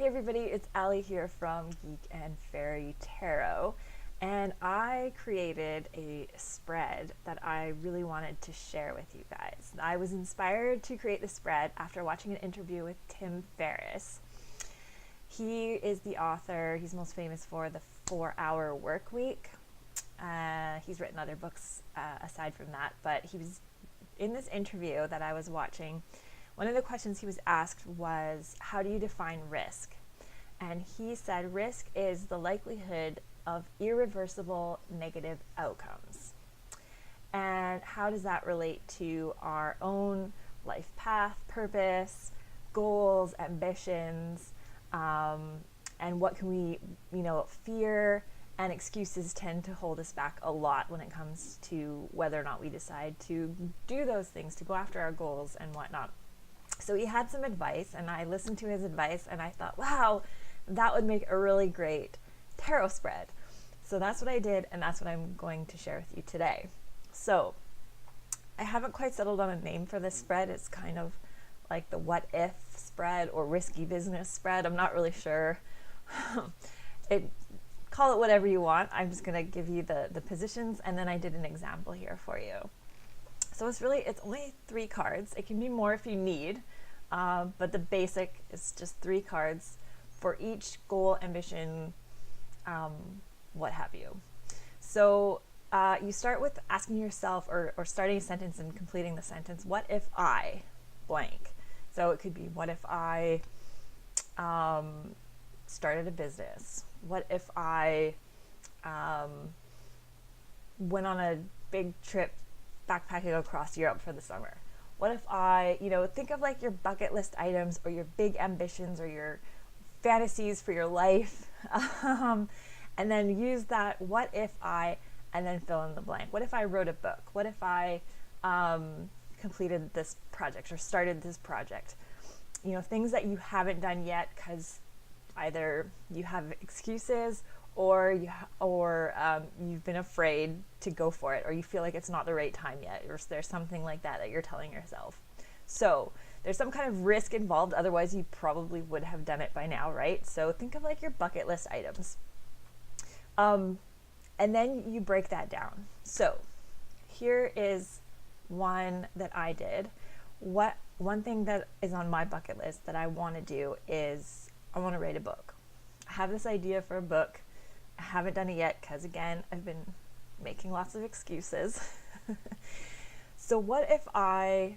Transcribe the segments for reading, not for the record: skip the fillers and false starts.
Hey everybody, it's Allie here from Geek and Fairy Tarot, and I created a spread that I really wanted to share with you guys. I was inspired to create the spread after watching an interview with Tim Ferriss. He is the author, he's most famous for the 4-Hour Work Week. He's written other books aside from that, but he was in this interview that I was watching. One of the questions he was asked was, how do you define risk? And he said, risk is the likelihood of irreversible negative outcomes. And how does that relate to our own life path, purpose, goals, ambitions, and what can we, fear and excuses tend to hold us back a lot when it comes to whether or not we decide to do those things, to go after our goals and whatnot. So he had some advice, and I listened to his advice, and I thought, wow, that would make a really great tarot spread. So that's what I did, and that's what I'm going to share with you today. So I haven't quite settled on a name for this spread. It's kind of like the what if spread or risky business spread. I'm not really sure. Call it whatever you want. I'm just going to give you the positions, and then I did an example here for you. So it's only 3 cards. It can be more if you need, but the basic is just 3 cards for each goal, ambition, what have you. So you start with asking yourself, or starting a sentence and completing the sentence, what if I blank? So it could be, what if I started a business? What if I went on a big trip backpacking across Europe for the summer? What if I, think of like your bucket list items or your big ambitions or your fantasies for your life, and then use that what if I, and then fill in the blank. What if I wrote a book? What if I completed this project or started this project? Things that you haven't done yet because either you have excuses or you've been afraid to go for it, or you feel like it's not the right time yet, or there's something like that you're telling yourself. So there's some kind of risk involved, otherwise you probably would have done it by now, right? So think of like your bucket list items. And then you break that down. So here is one that I did. One thing that is on my bucket list that I want to do is I want to write a book. I have this idea for a book. I haven't done it yet because, again, I've been making lots of excuses. So what if I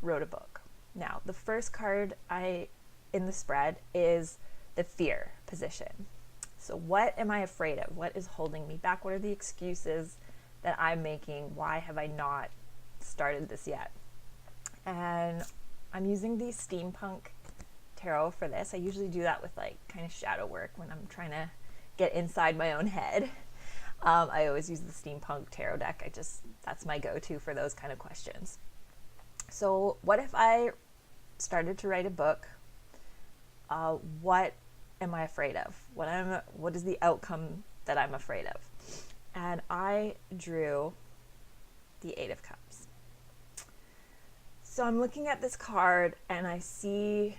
wrote a book? Now, the first card in the spread is the fear position. So what am I afraid of? What is holding me back? What are the excuses that I'm making? Why have I not started this yet? And I'm using the steampunk tarot for this. I usually do that with like kind of shadow work when I'm trying to get inside my own head. I always use the steampunk tarot deck. That's my go-to for those kind of questions. So what if I started to write a book? What am I afraid of? What is the outcome that I'm afraid of? And I drew the 8 of Cups. So I'm looking at this card and I see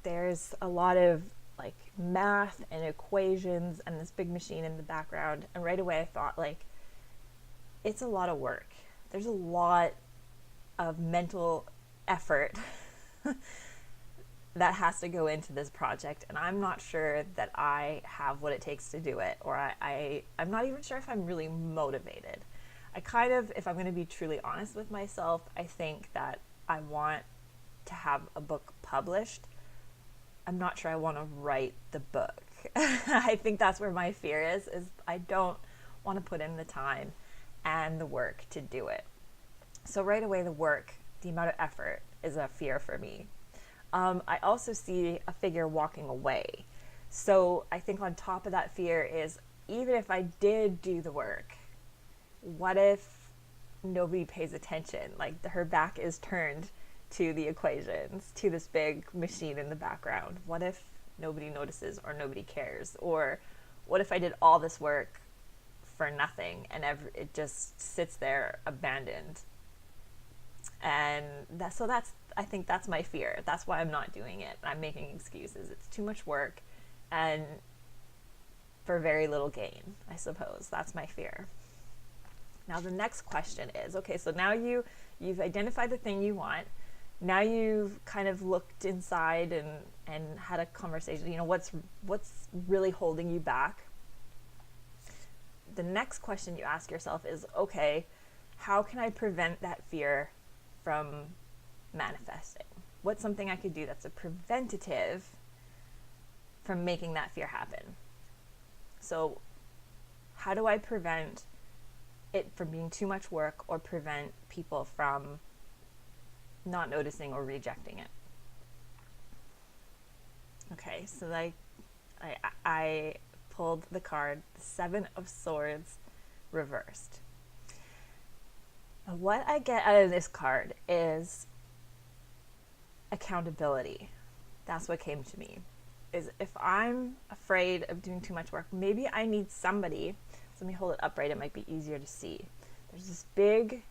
there's a lot of like math and equations and this big machine in the background. And right away I thought, like, it's a lot of work. There's a lot of mental effort that has to go into this project. And I'm not sure that I have what it takes to do it. Or I'm not even sure if I'm really motivated. If I'm going to be truly honest with myself, I think that I want to have a book published. I'm not sure I want to write the book. I think that's where my fear is I don't want to put in the time and the work to do it. So right away, the work, the amount of effort is a fear for me. I also see a figure walking away. So I think on top of that fear is, even if I did do the work, what if nobody pays attention? Like her back is turned to the equations, to this big machine in the background. What if nobody notices or nobody cares? Or what if I did all this work for nothing and it just sits there abandoned? And that's I think that's my fear. That's why I'm not doing it. I'm making excuses. It's too much work and for very little gain, I suppose. That's my fear. Now the next question is, okay, so now you've identified the thing you want. Now you've kind of looked inside and had a conversation. You know, what's really holding you back? The next question you ask yourself is, okay, how can I prevent that fear from manifesting? What's something I could do that's a preventative from making that fear happen? So how do I prevent it from being too much work or prevent people from not noticing or rejecting it? Okay, so I pulled the card, the Seven of Swords reversed. What I get out of this card is accountability. That's what came to me. Is if I'm afraid of doing too much work, maybe I need somebody. So let me hold it upright, it might be easier to see. There's this big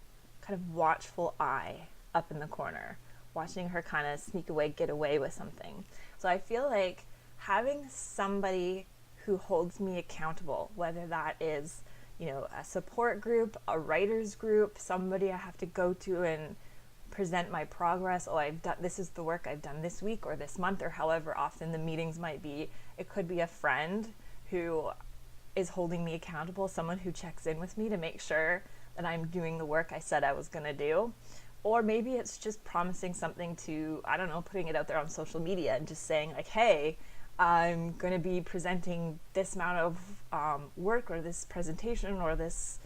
kind of watchful eye up in the corner, watching her kind of sneak away, get away with something. So I feel like having somebody who holds me accountable, whether that is, you know, a support group, a writer's group, somebody I have to go to and present my progress. Oh, this is the work I've done this week or this month, or however often the meetings might be. It could be a friend who is holding me accountable, someone who checks in with me to make sure that I'm doing the work I said I was going to do. Or maybe it's just promising something to, I don't know, putting it out there on social media and just saying like, hey, I'm going to be presenting this amount of work or this presentation or this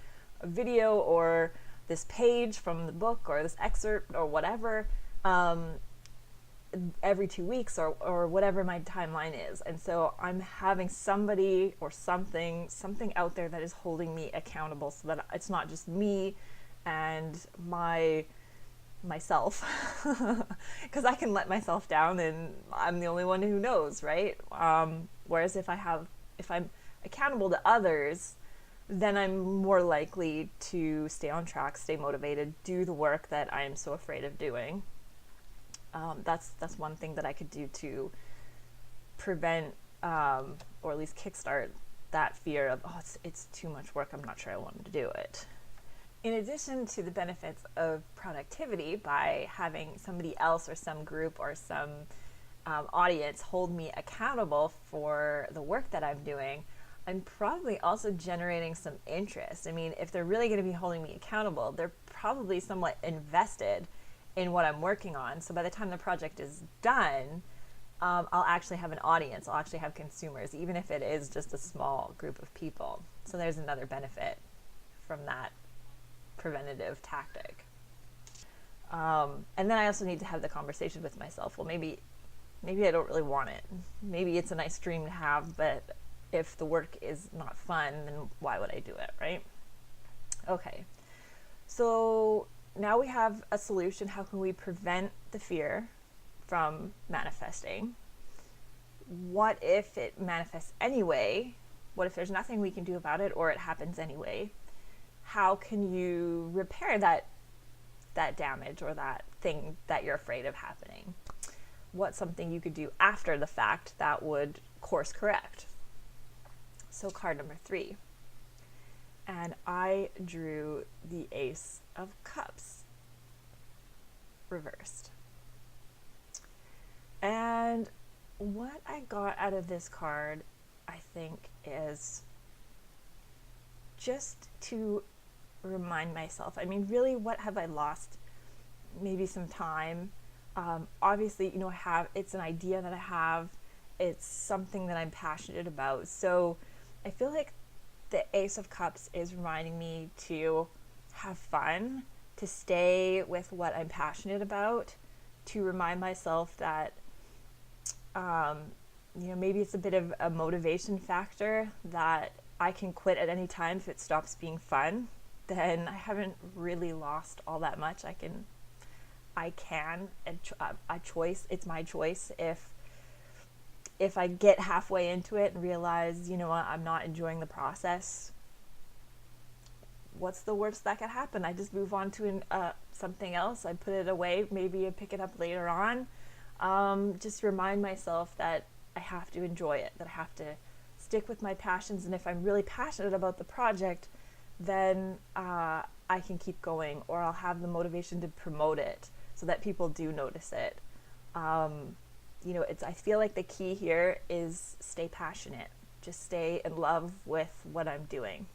video or this page from the book or this excerpt or whatever every 2 weeks or whatever my timeline is. And so I'm having somebody or something out there that is holding me accountable so that it's not just me and myself because I can let myself down and I'm the only one who knows, right? Whereas if I'm accountable to others, then I'm more likely to stay on track, stay motivated, do the work that I'm so afraid of doing. That's one thing that I could do to prevent or at least kickstart that fear of, oh, it's too much work, I'm not sure I want to do it. In addition to the benefits of productivity by having somebody else or some group or some audience hold me accountable for the work that I'm doing, I'm probably also generating some interest. I mean, if they're really going to be holding me accountable, they're probably somewhat invested in what I'm working on. So by the time the project is done, I'll actually have an audience. I'll actually have consumers, even if it is just a small group of people. So there's another benefit from that preventative tactic. And then I also need to have the conversation with myself. Well, maybe I don't really want it. Maybe it's a nice dream to have, but if the work is not fun, then why would I do it, right? Okay, so now we have a solution. How can we prevent the fear from manifesting? What if it manifests anyway? What if there's nothing we can do about it or it happens anyway? How can you repair that damage or that thing that you're afraid of happening? What's something you could do after the fact that would course correct? So card number 3. And I drew the Ace of Cups reversed. And what I got out of this card, I think, is just to remind myself, I mean, really, what have I lost? Maybe some time. Obviously, you know, it's an idea that I have. It's something that I'm passionate about. So I feel like the Ace of Cups is reminding me to have fun, to stay with what I'm passionate about, to remind myself that, you know, maybe it's a bit of a motivation factor that I can quit at any time if it stops being fun. Then I haven't really lost all that much. A choice. It's my choice. If I get halfway into it and realize, you know what, I'm not enjoying the process, what's the worst that could happen? I just move on to something else. I put it away. Maybe I pick it up later on. Just remind myself that I have to enjoy it, that I have to stick with my passions. And if I'm really passionate about the project, then I can keep going, or I'll have the motivation to promote it so that people do notice it. You know, I feel like the key here is stay passionate. Just stay in love with what I'm doing.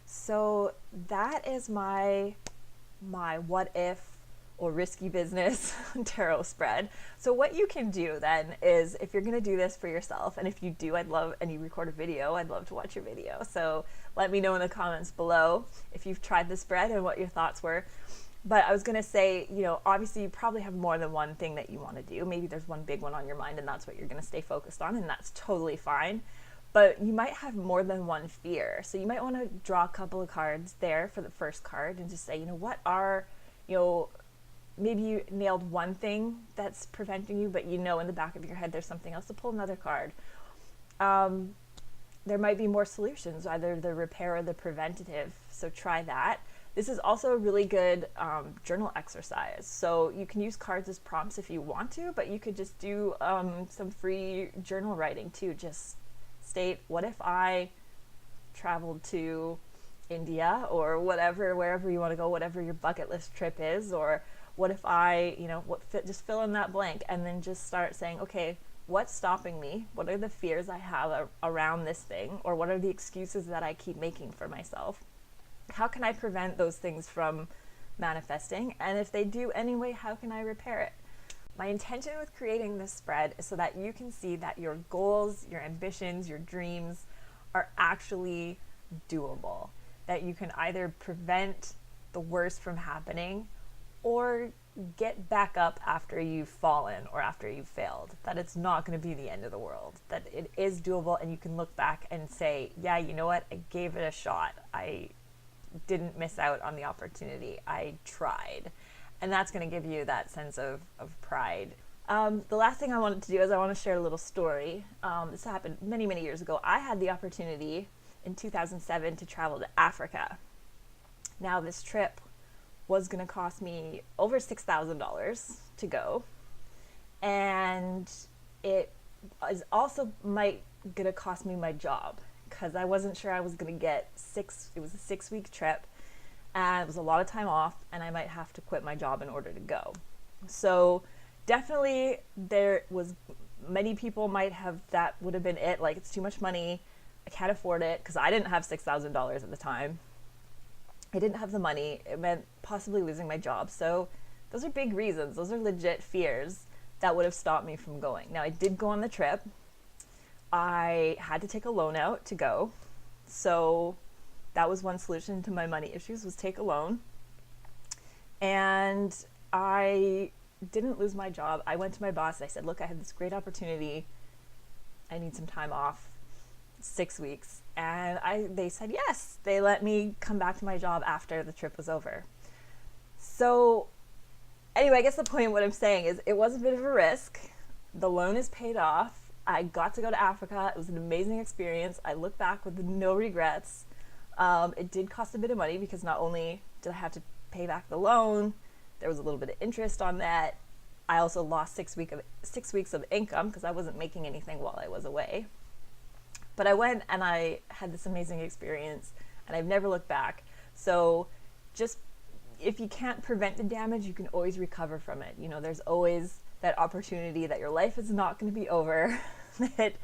So that is my what if or risky business tarot spread. So what you can do then is, if you're going to do this for yourself, and if you do, and you record a video, I'd love to watch your video. So let me know in the comments below if you've tried the spread and what your thoughts were. But I was going to say, you know, obviously you probably have more than one thing that you want to do. Maybe there's one big one on your mind and that's what you're going to stay focused on, and that's totally fine. But you might have more than one fear. So you might want to draw a couple of cards there for the first card and just say, you know, what are, you know, maybe you nailed one thing that's preventing you, but you know in the back of your head there's something else. To pull another card. There might be more solutions, either the repair or the preventative. So try that. This is also a really good journal exercise. So you can use cards as prompts if you want to, but you could just do some free journal writing too. Just state, what if I traveled to India or whatever, wherever you want to go, whatever your bucket list trip is, or what if I, you know, just fill in that blank, and then just start saying, okay, what's stopping me? What are the fears I have around this thing? Or what are the excuses that I keep making for myself? How can I prevent those things from manifesting? And if they do anyway, how can I repair it? My intention with creating this spread is so that you can see that your goals, your ambitions, your dreams are actually doable. That you can either prevent the worst from happening or get back up after you've fallen or after you've failed. That it's not going to be the end of the world. That it is doable, and you can look back and say, yeah, you know what? I gave it a shot. I didn't miss out on the opportunity. I tried. And that's going to give you that sense of pride. The last thing I wanted to do is I want to share a little story. This happened many, many years ago. I had the opportunity in 2007 to travel to Africa. Now, this trip was going to cost me over $6,000 to go. And it is also going to cost me my job, because I wasn't sure I was going to get it was a 6-week trip, and it was a lot of time off, and I might have to quit my job in order to go. So definitely many people might have, that would have been it. Like, it's too much money. I can't afford it, because I didn't have $6,000 at the time. I didn't have the money. It meant possibly losing my job. So those are big reasons. Those are legit fears that would have stopped me from going. Now, I did go on the trip. I had to take a loan out to go. So that was one solution to my money issues, was take a loan. And I didn't lose my job. I went to my boss. I said, look, I have this great opportunity. I need some time off, 6 weeks. And they said yes. They let me come back to my job after the trip was over. So anyway, I guess the point of what I'm saying is it was a bit of a risk. The loan is paid off. I got to go to Africa. It was an amazing experience. I look back with no regrets. It did cost a bit of money, because not only did I have to pay back the loan, there was a little bit of interest on that. I also lost 6 weeks of income, because I wasn't making anything while I was away. But I went and I had this amazing experience, and I've never looked back. So just, if you can't prevent the damage, you can always recover from it. You know, there's always that opportunity that your life is not going to be over, that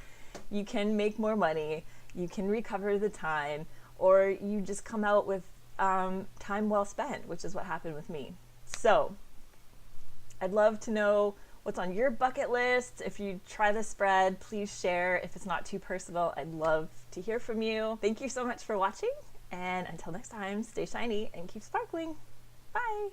you can make more money, you can recover the time, or you just come out with time well spent, which is what happened with me. So I'd love to know what's on your bucket list. If you try the spread, please share. If it's not too personal, I'd love to hear from you. Thank you so much for watching, and until next time, stay shiny and keep sparkling. Bye.